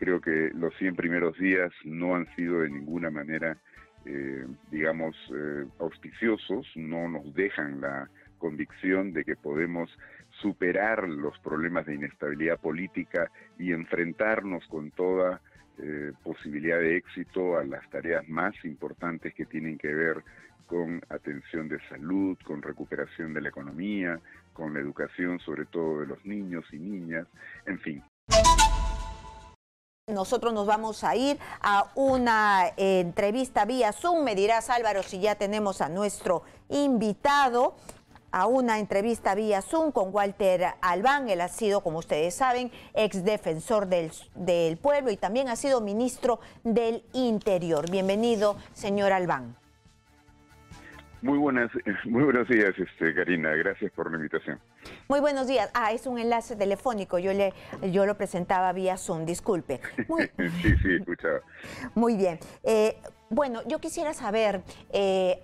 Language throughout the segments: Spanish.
Creo que los 100 primeros días no han sido de ninguna manera, auspiciosos, no nos dejan la convicción de que podemos superar los problemas de inestabilidad política y enfrentarnos con toda posibilidad de éxito a las tareas más importantes que tienen que ver con atención de salud, con recuperación de la economía, con la educación sobre todo de los niños y niñas, en fin. Nosotros nos vamos a ir a una entrevista vía Zoom. Me dirás, Álvaro, si ya tenemos a nuestro invitado a una entrevista vía Zoom con Walter Albán. Él ha sido, como ustedes saben, ex defensor del pueblo y también ha sido ministro del Interior. Bienvenido, señor Albán. Muy buenos días, Karina. Gracias por la invitación. Muy buenos días. Es un enlace telefónico. Yo lo presentaba vía Zoom. Disculpe. Sí, escuchaba. Muy bien. Bueno, yo quisiera saber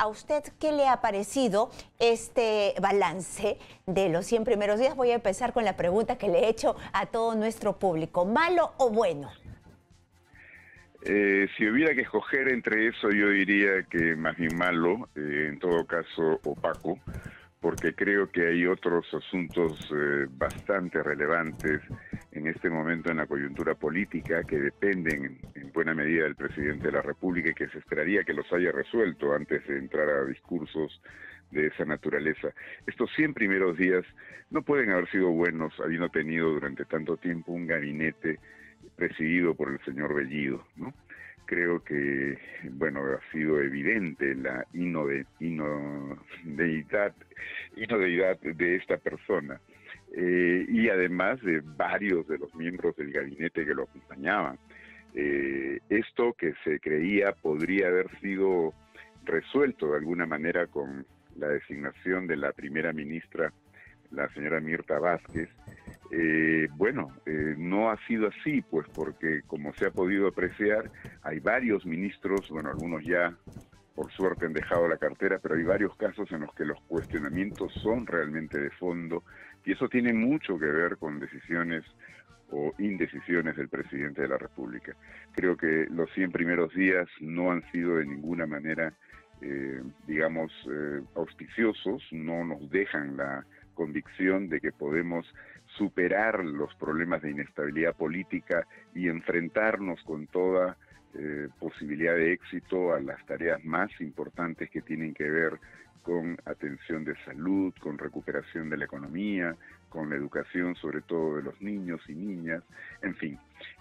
a usted qué le ha parecido este balance de los 100 primeros días. Voy a empezar con la pregunta que le he hecho a todo nuestro público. ¿Malo o bueno? Si hubiera que escoger entre eso, yo diría que más bien malo, en todo caso opaco, porque creo que hay otros asuntos bastante relevantes en este momento en la coyuntura política que dependen en buena medida del presidente de la República y que se esperaría que los haya resuelto antes de entrar a discursos de esa naturaleza. Estos 100 primeros días no pueden haber sido buenos habiendo tenido durante tanto tiempo un gabinete presidido por el señor Bellido, ¿no? Creo que, bueno, ha sido evidente la inodeidad de esta persona y además de varios de los miembros del gabinete que lo acompañaban. Esto que se creía podría haber sido resuelto de alguna manera con la designación de la primera ministra, la señora Mirta Vázquez. No ha sido así, pues porque como se ha podido apreciar, hay varios ministros, bueno, algunos ya por suerte han dejado la cartera, pero hay varios casos en los que los cuestionamientos son realmente de fondo y eso tiene mucho que ver con decisiones o indecisiones del presidente de la República. Creo que los 100 primeros días no han sido de ninguna manera, auspiciosos, no nos dejan la convicción de que podemos superar los problemas de inestabilidad política y enfrentarnos con toda posibilidad de éxito a las tareas más importantes que tienen que ver con atención de salud, con recuperación de la economía, con la educación sobre todo de los niños y niñas, en fin.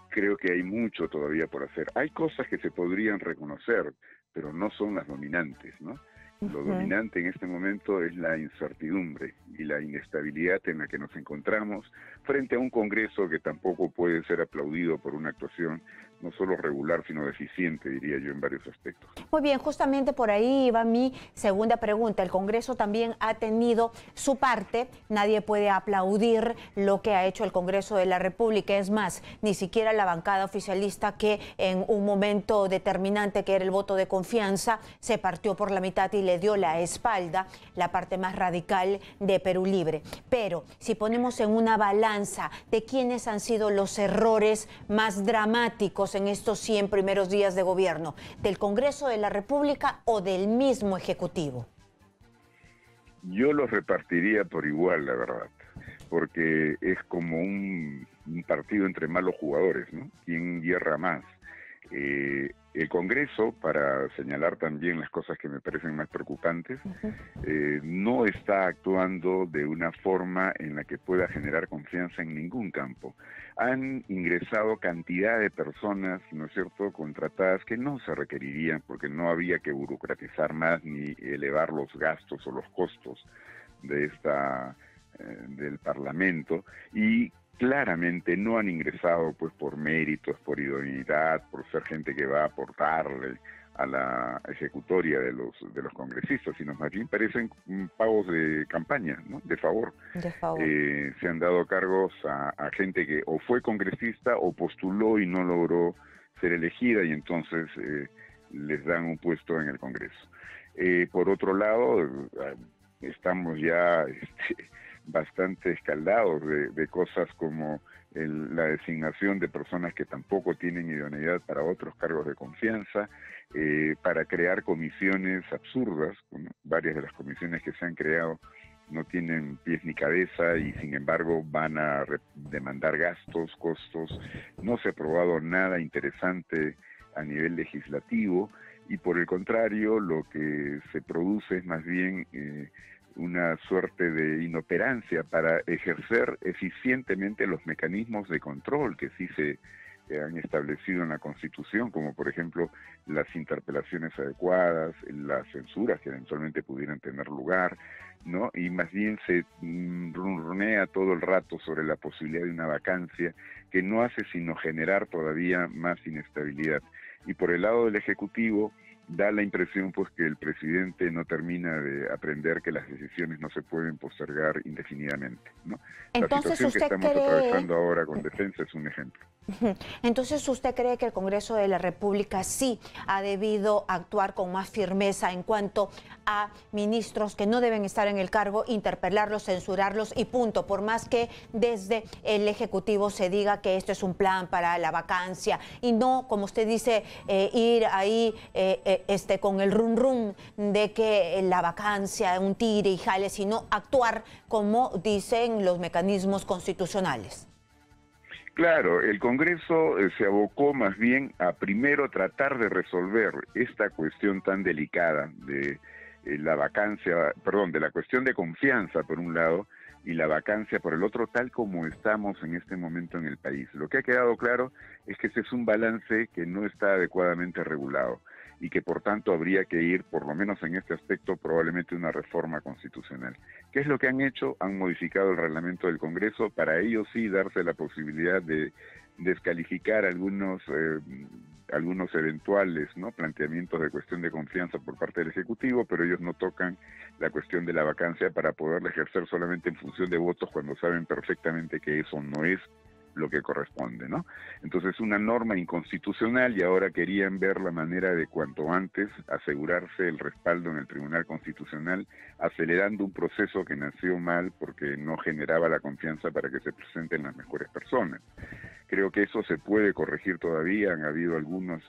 Creo que hay mucho todavía por hacer. Hay cosas que se podrían reconocer, pero no son las dominantes, ¿no? Lo dominante en este momento es la incertidumbre y la inestabilidad en la que nos encontramos frente a un Congreso que tampoco puede ser aplaudido por una actuación no solo regular, sino deficiente, diría yo, en varios aspectos. Muy bien, justamente por ahí va mi segunda pregunta. El Congreso también ha tenido su parte. Nadie puede aplaudir lo que ha hecho el Congreso de la República. Es más, ni siquiera la bancada oficialista, que en un momento determinante, que era el voto de confianza, se partió por la mitad y le dio la espalda, la parte más radical de Perú Libre. Pero si ponemos en una balanza de quiénes han sido los errores más dramáticos en estos 100 primeros días de gobierno, ¿del Congreso de la República o del mismo Ejecutivo? Yo los repartiría por igual, la verdad, porque es como un partido entre malos jugadores, ¿no? ¿Quién hierra más? El Congreso, para señalar también las cosas que me parecen más preocupantes, no está actuando de una forma en la que pueda generar confianza en ningún campo. Han ingresado cantidad de personas, ¿no es cierto?, contratadas que no se requerirían porque no había que burocratizar más ni elevar los gastos o los costos de del Parlamento, y claramente no han ingresado pues por méritos, por idoneidad, por ser gente que va a aportarle a la ejecutoria de los congresistas, sino más bien parecen pagos de campaña, ¿no? De favor. De favor. Se han dado cargos a gente que o fue congresista o postuló y no logró ser elegida y entonces les dan un puesto en el Congreso. Por otro lado, estamos ya bastante escaldados de cosas como la designación de personas que tampoco tienen idoneidad para otros cargos de confianza, para crear comisiones absurdas. Bueno, varias de las comisiones que se han creado no tienen pies ni cabeza y sin embargo van a demandar gastos, costos. No se ha aprobado nada interesante a nivel legislativo y por el contrario lo que se produce es más bien una suerte de inoperancia para ejercer eficientemente los mecanismos de control que sí se han establecido en la Constitución, como por ejemplo las interpelaciones adecuadas, las censuras que eventualmente pudieran tener lugar, ¿no? Y más bien se ronronea todo el rato sobre la posibilidad de una vacancia que no hace sino generar todavía más inestabilidad. Y por el lado del Ejecutivo da la impresión pues que el presidente no termina de aprender que las decisiones no se pueden postergar indefinidamente, ¿no? Entonces, la situación que estamos atravesando ahora con defensa es un ejemplo. Entonces, ¿usted cree que el Congreso de la República sí ha debido actuar con más firmeza en cuanto a ministros que no deben estar en el cargo, interpelarlos, censurarlos y punto? Por más que desde el Ejecutivo se diga que esto es un plan para la vacancia y no, como usted dice, ir ahí con el rum de que la vacancia, un tire y jale, sino actuar como dicen los mecanismos constitucionales. Claro, el Congreso se abocó más bien a primero tratar de resolver esta cuestión tan delicada de la vacancia, perdón, de la cuestión de confianza por un lado y la vacancia por el otro, tal como estamos en este momento en el país. Lo que ha quedado claro es que ese es un balance que no está adecuadamente regulado y que por tanto habría que ir, por lo menos en este aspecto, probablemente una reforma constitucional. ¿Qué es lo que han hecho? Han modificado el reglamento del Congreso para ellos sí darse la posibilidad de descalificar algunos eventuales, ¿no?, planteamientos de cuestión de confianza por parte del Ejecutivo, pero ellos no tocan la cuestión de la vacancia para poderla ejercer solamente en función de votos cuando saben perfectamente que eso no es lo que corresponde, ¿no? Entonces, una norma inconstitucional y ahora querían ver la manera de cuanto antes asegurarse el respaldo en el Tribunal Constitucional, acelerando un proceso que nació mal porque no generaba la confianza para que se presenten las mejores personas. Creo que eso se puede corregir todavía. Han habido algunos,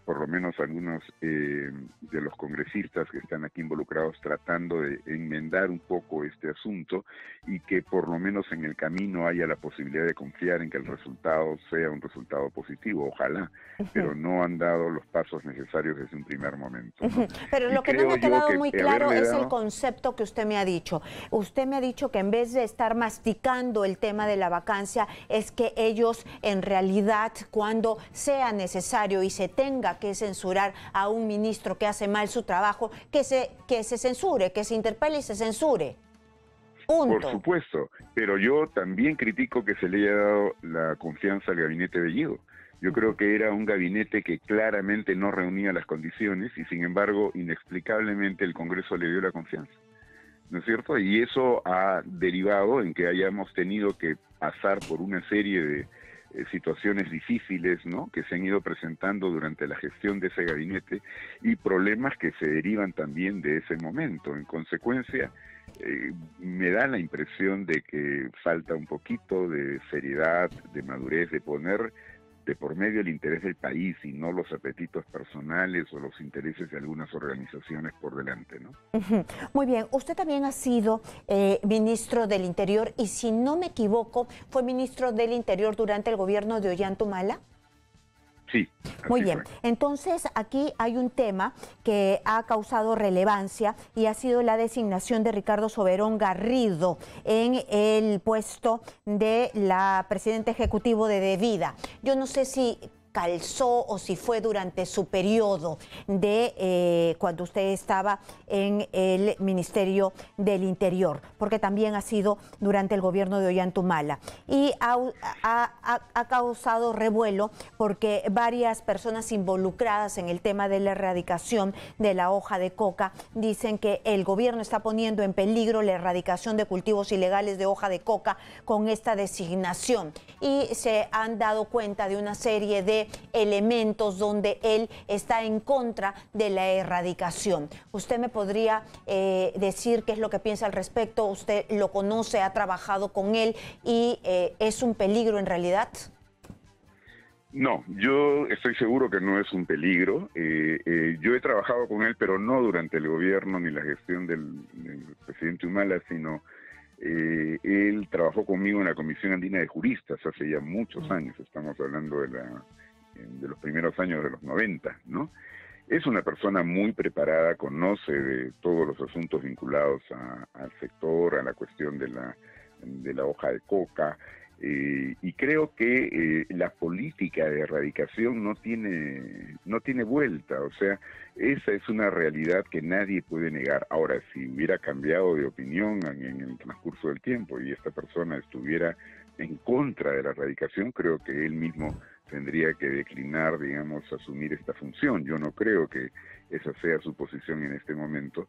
por lo menos algunos de los congresistas que están aquí involucrados tratando de enmendar un poco este asunto y que por lo menos en el camino haya la posibilidad de confiar en que el resultado sea un resultado positivo, ojalá, pero no han dado los pasos necesarios desde un primer momento, ¿no? Pero lo que no me ha quedado muy claro es el concepto que usted me ha dicho. Usted me ha dicho que en vez de estar masticando el tema de la vacancia, es que ellos en realidad, cuando sea necesario y se tenga que censurar a un ministro que hace mal su trabajo, que se censure, que se interpele y se censure. Punto. Por supuesto, pero yo también critico que se le haya dado la confianza al gabinete Bellido. Yo creo que era un gabinete que claramente no reunía las condiciones y sin embargo, inexplicablemente el Congreso le dio la confianza, ¿no es cierto? Y eso ha derivado en que hayamos tenido que pasar por una serie de situaciones difíciles, ¿no?, que se han ido presentando durante la gestión de ese gabinete y problemas que se derivan también de ese momento. En consecuencia, me da la impresión de que falta un poquito de seriedad, de madurez, de poner de por medio el interés del país y no los apetitos personales o los intereses de algunas organizaciones por delante, ¿no? Muy bien, usted también ha sido ministro del Interior y si no me equivoco, fue ministro del Interior durante el gobierno de Ollanta Humala. Sí. Muy bien, entonces aquí hay un tema que ha causado relevancia y ha sido la designación de Ricardo Soberón Garrido en el puesto de la presidenta ejecutivo de Devida. Yo no sé si calzó o si fue durante su periodo de cuando usted estaba en el Ministerio del Interior, porque también ha sido durante el gobierno de Ollanta Humala. Y ha causado revuelo porque varias personas involucradas en el tema de la erradicación de la hoja de coca dicen que el gobierno está poniendo en peligro la erradicación de cultivos ilegales de hoja de coca con esta designación. Y se han dado cuenta de una serie de de elementos donde él está en contra de la erradicación. ¿Usted me podría decir qué es lo que piensa al respecto? ¿Usted lo conoce, ha trabajado con él y es un peligro en realidad? No, yo estoy seguro que no es un peligro. Yo he trabajado con él, pero no durante el gobierno ni la gestión del presidente Humala, sino él trabajó conmigo en la Comisión Andina de Juristas hace ya muchos años. Estamos hablando de los primeros años de los 90, ¿no? Es una persona muy preparada, conoce de todos los asuntos vinculados al sector, a la cuestión de la hoja de coca. Y creo que la política de erradicación no tiene vuelta, o sea, esa es una realidad que nadie puede negar. Ahora, si hubiera cambiado de opinión en el transcurso del tiempo y esta persona estuviera en contra de la erradicación, creo que él mismo tendría que declinar, digamos, asumir esta función. Yo no creo que esa sea su posición en este momento,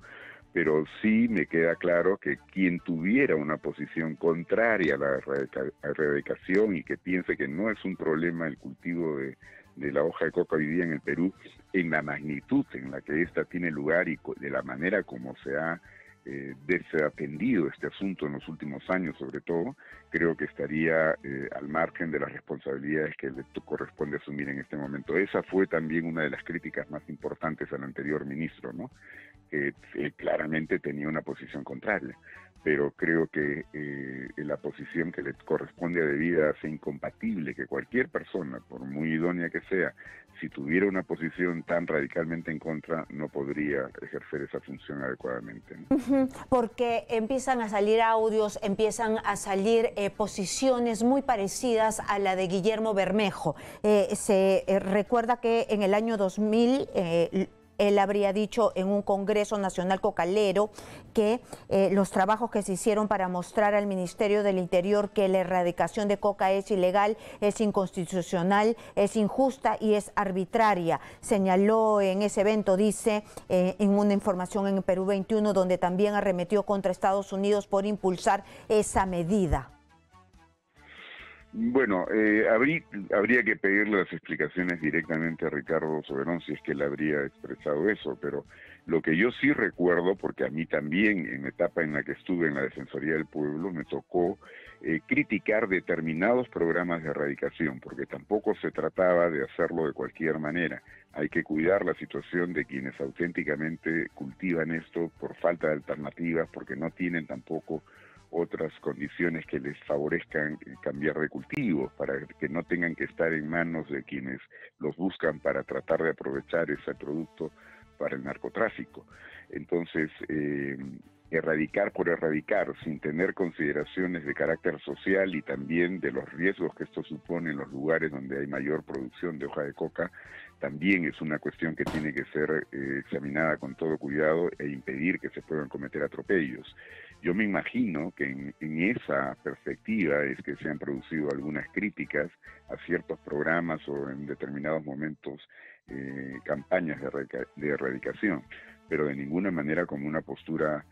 pero sí me queda claro que quien tuviera una posición contraria a la erradicación y que piense que no es un problema el cultivo de la hoja de coca hoy día en el Perú, en la magnitud en la que ésta tiene lugar y de la manera como se ha desatendido este asunto en los últimos años, sobre todo, creo que estaría al margen de las responsabilidades que le corresponde asumir en este momento. Esa fue también una de las críticas más importantes al anterior ministro, ¿no? Que claramente tenía una posición contraria, pero creo que la posición que le corresponde a debida hace incompatible que cualquier persona, por muy idónea que sea, si tuviera una posición tan radicalmente en contra, no podría ejercer esa función adecuadamente, ¿no? Porque empiezan a salir audios, empiezan a salir posiciones muy parecidas a la de Guillermo Bermejo. Se recuerda que en el año 2000... él habría dicho en un Congreso Nacional Cocalero que los trabajos que se hicieron para mostrar al Ministerio del Interior que la erradicación de coca es ilegal, es inconstitucional, es injusta y es arbitraria. Señaló en ese evento, dice, en una información en Perú 21, donde también arremetió contra Estados Unidos por impulsar esa medida. Bueno, habría que pedirle las explicaciones directamente a Ricardo Soberón si es que él habría expresado eso, pero lo que yo sí recuerdo, porque a mí también en la etapa en la que estuve en la Defensoría del Pueblo me tocó criticar determinados programas de erradicación, porque tampoco se trataba de hacerlo de cualquier manera. Hay que cuidar la situación de quienes auténticamente cultivan esto por falta de alternativas, porque no tienen tampoco otras condiciones que les favorezcan cambiar de cultivo, para que no tengan que estar en manos de quienes los buscan para tratar de aprovechar ese producto para el narcotráfico. Entonces, erradicar por erradicar, sin tener consideraciones de carácter social y también de los riesgos que esto supone en los lugares donde hay mayor producción de hoja de coca, también es una cuestión que tiene que ser examinada con todo cuidado e impedir que se puedan cometer atropellos. Yo me imagino que en esa perspectiva es que se han producido algunas críticas a ciertos programas o en determinados momentos campañas de erradicación, pero de ninguna manera como una postura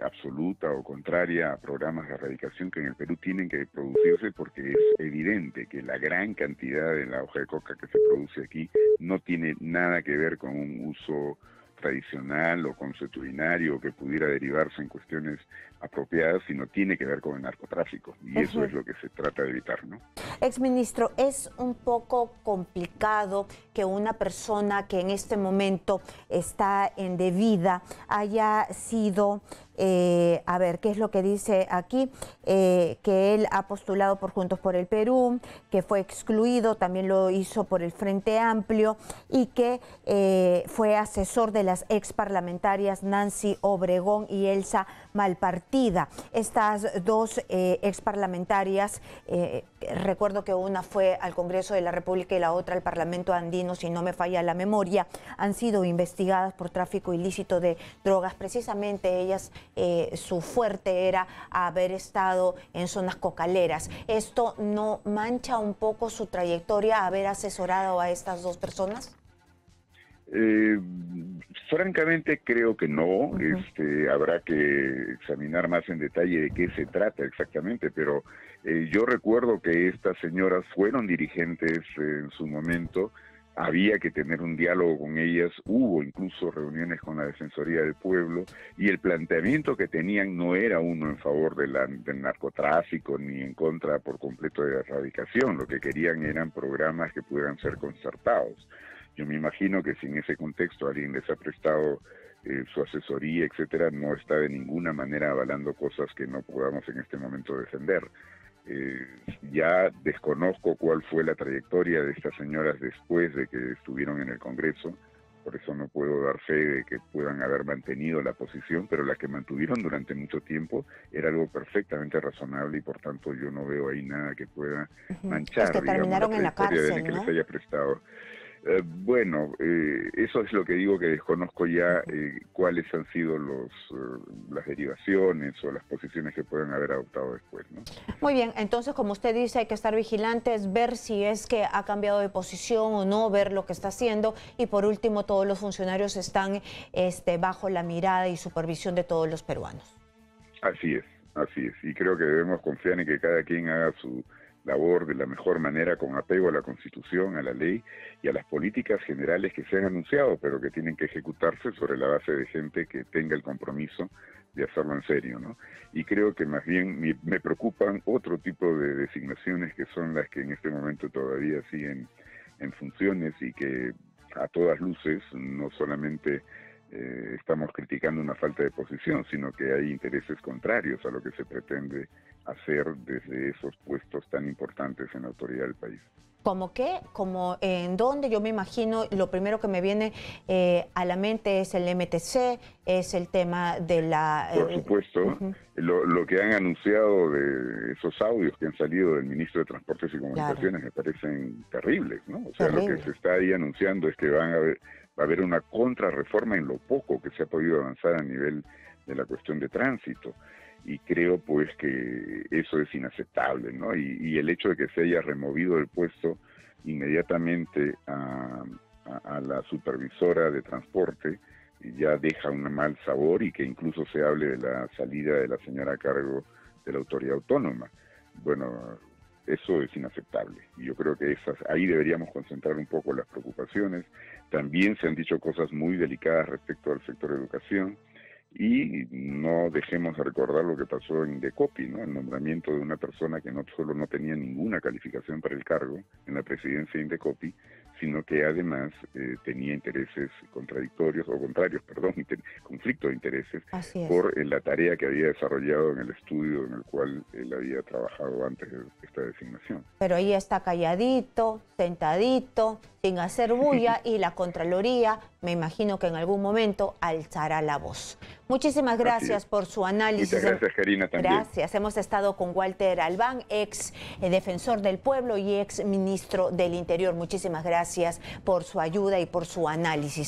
absoluta o contraria a programas de erradicación que en el Perú tienen que producirse, porque es evidente que la gran cantidad de la hoja de coca que se produce aquí no tiene nada que ver con un uso tradicional o consuetudinario que pudiera derivarse en cuestiones apropiadas, sino tiene que ver con el narcotráfico, y eso es lo que se trata de evitar, ¿no? Exministro, es un poco complicado que una persona que en este momento está en debida haya sido, a ver, ¿qué es lo que dice aquí? Que él ha postulado por Juntos por el Perú, que fue excluido, también lo hizo por el Frente Amplio, y que fue asesor de las ex parlamentarias Nancy Obregón y Elsa Malpartida. Estas dos ex parlamentarias, recuerdo que una fue al Congreso de la República y la otra al Parlamento Andino, si no me falla la memoria, han sido investigadas por tráfico ilícito de drogas. Precisamente ellas, su fuerte era haber estado en zonas cocaleras. ¿Esto no mancha un poco su trayectoria, haber asesorado a estas dos personas? Francamente creo que no. Habrá que examinar más en detalle de qué se trata exactamente, pero Yo recuerdo que estas señoras fueron dirigentes en su momento, había que tener un diálogo con ellas, hubo incluso reuniones con la Defensoría del Pueblo, y el planteamiento que tenían no era uno en favor del narcotráfico ni en contra por completo de la erradicación, lo que querían eran programas que pudieran ser concertados. Yo me imagino que si en ese contexto alguien les ha prestado su asesoría, etcétera, no está de ninguna manera avalando cosas que no podamos en este momento defender. Ya desconozco cuál fue la trayectoria de estas señoras después de que estuvieron en el Congreso, por eso no puedo dar fe de que puedan haber mantenido la posición, pero la que mantuvieron durante mucho tiempo era algo perfectamente razonable y por tanto yo no veo ahí nada que pueda manchar, Es que terminaron digamos, en la la trayectoria de cárcel, alguien que ¿no? les haya prestado. Bueno, eso es lo que digo, que desconozco ya cuáles han sido las derivaciones o las posiciones que pueden haber adoptado después, ¿no? Muy bien, entonces como usted dice hay que estar vigilantes, ver si es que ha cambiado de posición o no, ver lo que está haciendo y por último todos los funcionarios están bajo la mirada y supervisión de todos los peruanos. Así es, y creo que debemos confiar en que cada quien haga su labor de la mejor manera con apego a la Constitución, a la ley y a las políticas generales que se han anunciado, pero que tienen que ejecutarse sobre la base de gente que tenga el compromiso de hacerlo en serio, ¿no? Y creo que más bien me preocupan otro tipo de designaciones que son las que en este momento todavía siguen en funciones y que a todas luces no solamente estamos criticando una falta de posición, sino que hay intereses contrarios a lo que se pretende hacer desde esos puestos tan importantes en la autoridad del país. ¿Cómo qué? ¿Cómo en dónde? Yo me imagino, lo primero que me viene a la mente es el MTC, es el tema de la... Por supuesto, lo que han anunciado de esos audios que han salido del ministro de Transportes y Comunicaciones me parecen terribles, ¿no? O sea, lo que se está ahí anunciando es que va a haber una contrarreforma en lo poco que se ha podido avanzar a nivel de la cuestión de tránsito. Y creo pues que eso es inaceptable, ¿no? Y el hecho de que se haya removido del puesto inmediatamente a la supervisora de transporte ya deja un mal sabor, y que incluso se hable de la salida de la señora a cargo de la autoridad autónoma. Bueno, eso es inaceptable. Y yo creo que ahí deberíamos concentrar un poco las preocupaciones. También se han dicho cosas muy delicadas respecto al sector de educación. Y no dejemos de recordar lo que pasó en Indecopi, ¿no? El nombramiento de una persona que no solo no tenía ninguna calificación para el cargo en la presidencia de Indecopi, sino que además tenía intereses contradictorios, o contrarios, perdón, conflicto de intereses por la tarea que había desarrollado en el estudio en el cual él había trabajado antes de esta designación. Pero ahí está calladito, sentadito, sin hacer bulla, y la Contraloría, me imagino que en algún momento alzará la voz. Muchísimas gracias por su análisis. Muchas gracias, Karina, también. Gracias. Hemos estado con Walter Albán, ex defensor del pueblo y ex ministro del Interior. Muchísimas gracias por su ayuda y por su análisis.